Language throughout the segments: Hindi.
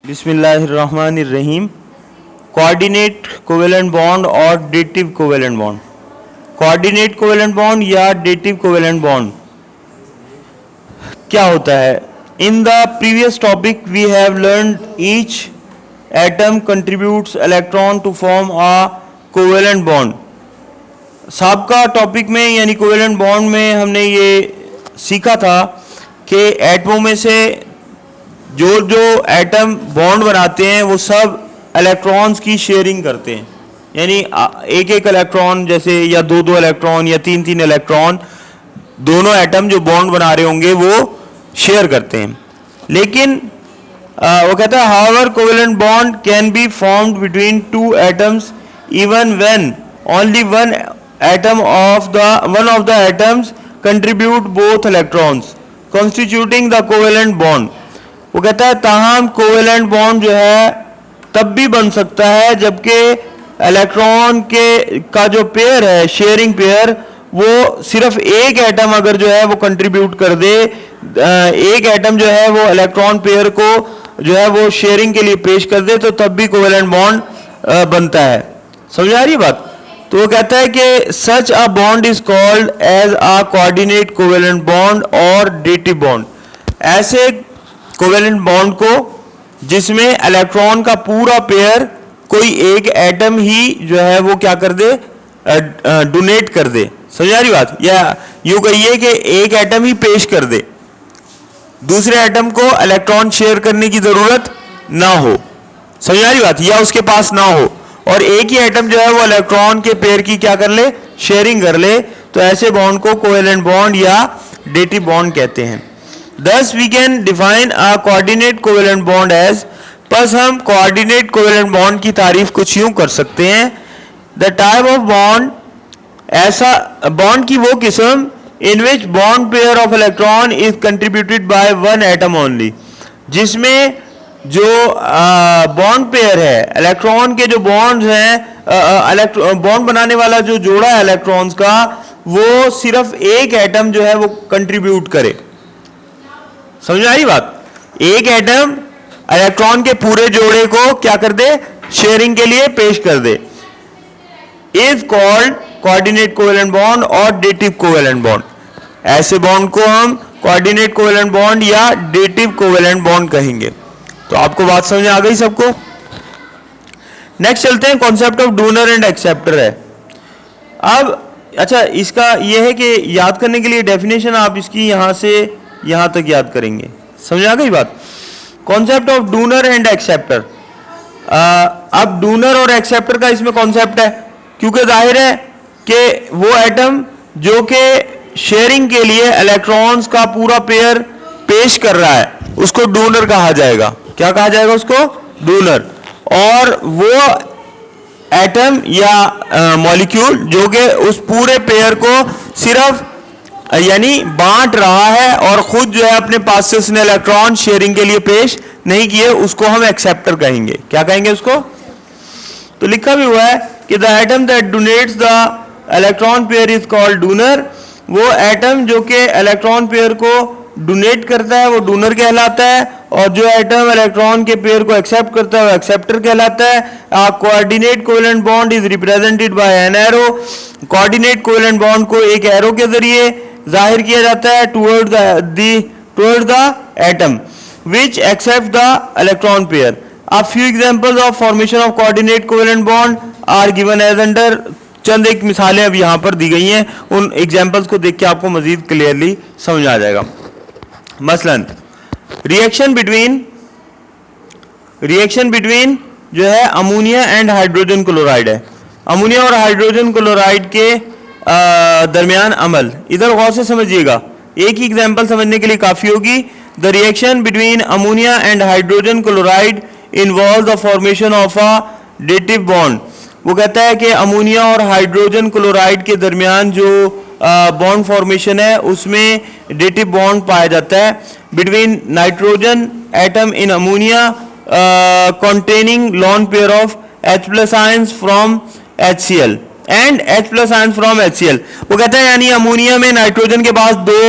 बिस्मिल्लाहिर्रहमानिर्रहीम। कोऑर्डिनेट कोवेलेंट बॉन्ड और dative covalent bond. Coordinate covalent bond या डेटिव कोवेलेंट बॉन्ड क्या होता है? In the previous topic we have learned each atom contributes electron to form a covalent bond. साबका टॉपिक में यानी कोवेलेंट बॉन्ड में हमने ये सीखा था कि एटमों में से जो एटम बॉन्ड बनाते हैं वो सब इलेक्ट्रॉन्स की शेयरिंग करते हैं, यानी एक एक इलेक्ट्रॉन जैसे या दो इलेक्ट्रॉन या तीन इलेक्ट्रॉन दोनों एटम जो बॉन्ड बना रहे होंगे वो शेयर करते हैं। लेकिन वो कहता है however covalent bond can be formed between two atoms even when only one of the atoms contribute both electrons constituting the covalent bond. वो कहता है ताहम कोवेलेंट बॉन्ड जो है तब भी बन सकता है जबकि इलेक्ट्रॉन का जो पेयर है, शेयरिंग पेयर, वो सिर्फ एक एटम अगर जो है वो कंट्रीब्यूट कर दे, एक एटम जो है वो इलेक्ट्रॉन पेयर को जो है वो शेयरिंग के लिए पेश कर दे, तो तब भी कोवेलेंट बॉन्ड बनता है। समझ आ रही बात? तो वो कहता है कि such a bond is called as a coordinate covalent bond और डेटिव बॉन्ड। ऐसे कोवेलेंट बॉन्ड को जिसमें इलेक्ट्रॉन का पूरा पेयर कोई एक एटम ही जो है वो क्या कर दे, डोनेट कर दे। समझ आ रही बात? या यूं कहिए कि एक एटम ही पेश कर दे, दूसरे एटम को इलेक्ट्रॉन शेयर करने की जरूरत ना हो। समझ आ रही बात? या उसके पास ना हो और एक ही एटम जो है वो इलेक्ट्रॉन के पेयर की क्या कर ले, शेयरिंग कर ले, तो ऐसे बॉन्ड को कोवेलेंट बॉन्ड या डेटिव बॉन्ड कहते हैं। Thus we can define a coordinate covalent bond as, बस हम coordinate covalent bond की तारीफ कुछ यूं कर सकते हैं, the type of bond, ऐसा bond की वो किस्म in which bond pair of electron is contributed by one atom only, जिसमें जो बॉन्ड पेयर है, इलेक्ट्रॉन के जो बॉन्ड्स हैं, बॉन्ड बनाने वाला जो जोड़ा है इलेक्ट्रॉन्स का, वो सिर्फ एक एटम जो है वो कंट्रीब्यूट करे। समझ में आई बात? एक एटम इलेक्ट्रॉन के पूरे जोड़े को क्या कर दे, शेयरिंग के लिए पेश कर दे, is called coordinate covalent bond और डेटिव कोवेलेंट बॉन्ड। ऐसे बॉन्ड को हम कोऑर्डिनेट कोवेलेंट बॉन्ड या डेटिव कोवेलेंट बॉन्ड कहेंगे। तो आपको बात समझ में आ गई सबको? नेक्स्ट चलते हैं, concept of donor and acceptor है। अब अच्छा, इसका यह है कि याद करने के लिए डेफिनेशन आप इसकी यहां से यहां तक याद करेंगे। समझ आ गई बात? Concept of donor and acceptor. अब डोनर और एक्सेप्टर का इसमें कॉन्सेप्ट है, क्योंकि जाहिर है कि वो एटम जो कि शेयरिंग के लिए इलेक्ट्रॉन्स का पूरा पेयर पेश कर रहा है उसको डोनर कहा जाएगा। क्या कहा जाएगा उसको? डोनर। और वो एटम या मॉलिक्यूल जो कि उस पूरे पेयर को सिर्फ यानी बांट रहा है और खुद जो है अपने पास से उसने इलेक्ट्रॉन शेयरिंग के लिए पेश नहीं किए, उसको हम एक्सेप्टर कहेंगे। क्या कहेंगे उसको? तो लिखा भी हुआ है कि the atom that donates the electron pair is called donor. वो एटम जो कि इलेक्ट्रॉन पेयर को डोनेट करता है वो डोनर कहलाता है, और जो एटम इलेक्ट्रॉन के पेयर को एक्सेप्ट करता है वो एक्सेप्टर कहलाता है। A coordinate covalent bond is represented by an arrow. Coordinate covalent bond को एक एरो के जरिए जाहिर किया जाता है toward the atom which accept the electron pair. A few examples of formation of coordinate covalent bond are given as under. चंद एक मिसालें अब यहां पर दी गई हैं, उन एग्जांपल्स को देख के आपको मजीद क्लियरली समझ आ जाएगा। मसलन रिएक्शन बिटवीन जो है अमोनिया एंड हाइड्रोजन क्लोराइड है। अमोनिया और हाइड्रोजन क्लोराइड के दरमियान अमल, इधर गौर से समझिएगा, एक ही एग्जांपल समझने के लिए काफी होगी। The reaction between ammonia and hydrogen chloride involve the formation of a dative bond. वो कहता है कि अमोनिया और हाइड्रोजन क्लोराइड के दरमियान जो बॉन्ड फॉर्मेशन है उसमें डेटिव बॉन्ड पाया जाता है। Between nitrogen atom in ammonia containing lone pair of H+ ions from HCl and H+ ions from HCl। वो कहता है यानी अमोनिया में नाइट्रोजन के पास दो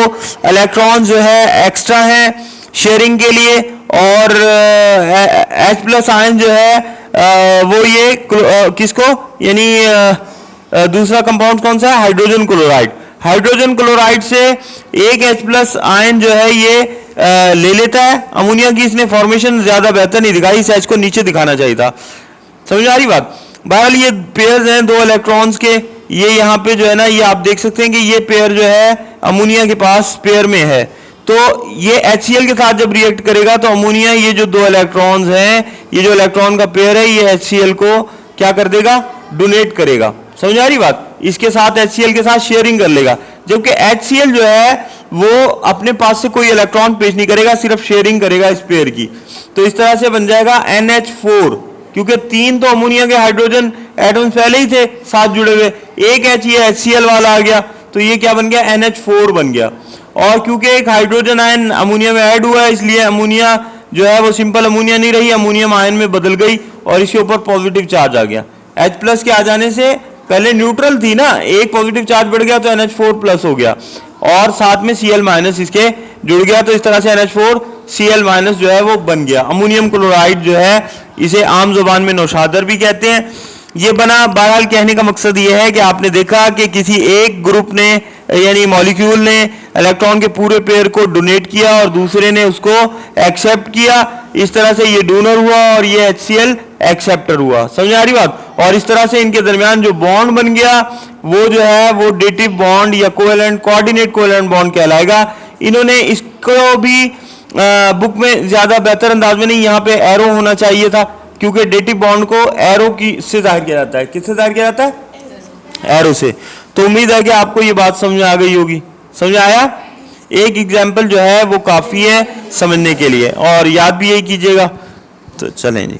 इलेक्ट्रॉन जो है एक्स्ट्रा हैं शेयरिंग के लिए, और H प्लस आयन जो है वो ये किसको यानी दूसरा कंपाउंड कौन सा है, हाइड्रोजन क्लोराइड। हाइड्रोजन क्लोराइड से एक H प्लस आयन जो है ये ले लेता है। अमोनिया की इसने फॉर्मेशन ज्यादा बेहतर नहीं दिखाई, इस H को नीचे दिखाना चाहिए था। समझ आ रही बात। बहरहाल ये पेयर्स हैं 2 इलेक्ट्रॉन्स के, ये यहाँ पे जो है ना ये आप देख सकते हैं कि ये पेयर जो है अमोनिया के पास पेयर में है, तो ये HCl के साथ जब रिएक्ट करेगा तो अमोनिया ये जो 2 इलेक्ट्रॉन्स हैं, ये जो इलेक्ट्रॉन का पेयर है ये HCl को क्या कर देगा, डोनेट करेगा। समझ आ रही बात। इसके साथ HCl के साथ शेयरिंग कर लेगा, जबकि HCl जो है वो अपने पास से कोई इलेक्ट्रॉन पेश नहीं करेगा, सिर्फ शेयरिंग करेगा इस पेयर की। तो इस तरह से बन जाएगा NH4, क्योंकि 3 तो अमोनिया के हाइड्रोजन एटम्स पहले ही थे साथ जुड़े हुए, एक H ये HCl वाला आ गया तो ये क्या बन गया, NH4 बन गया। और क्योंकि एक हाइड्रोजन आयन अमोनिया में ऐड हुआ है इसलिए अमोनिया जो है वो सिंपल अमोनिया नहीं रही, अमोनियम आयन में बदल गई और इसके ऊपर पॉजिटिव चार्ज आ गया। H प्लस के आ जाने से पहले न्यूट्रल थी ना, एक पॉजिटिव चार्ज बढ़ गया तो NH4 प्लस हो गया और साथ में Cl माइनस इसके जुड़ गया, तो इस तरह से NH4 Cl माइनस जो है वो बन गया। अमोनियम क्लोराइड जो है इसे आम जुबान में नौशादर भी कहते हैं। ये बना, बहरहाल कहने का मकसद ये है कि आपने देखा कि किसी एक ग्रुप ने यानी मॉलिक्यूल ने इलेक्ट्रॉन के पूरे पेयर को डोनेट किया और दूसरे ने उसको एक्सेप्ट किया, इस तरह से ये डोनर हुआ और ये HCl एक्सेप्टर हुआ। समझ आ रही बात। और इस तरह से इनके दरमियान जो बॉन्ड बन गया वो जो है वो डेटिव बॉन्ड या कोवेलेंट कोऑर्डिनेट कोवेलेंट बॉन्ड कहलाएगा। इन्होंने इसको भी बुक में ज्यादा बेहतर अंदाज में नहीं, यहाँ पे एरो होना चाहिए था, क्योंकि डेटिव बॉन्ड को एरो की से जाहिर किया जाता है। किससे जाहिर किया जाता है, एरो से। तो उम्मीद है कि आपको ये बात समझ आ गई होगी। समझ आया। एक एग्जाम्पल जो है वो काफी है समझने के लिए और याद भी यही कीजिएगा। तो चलें जी।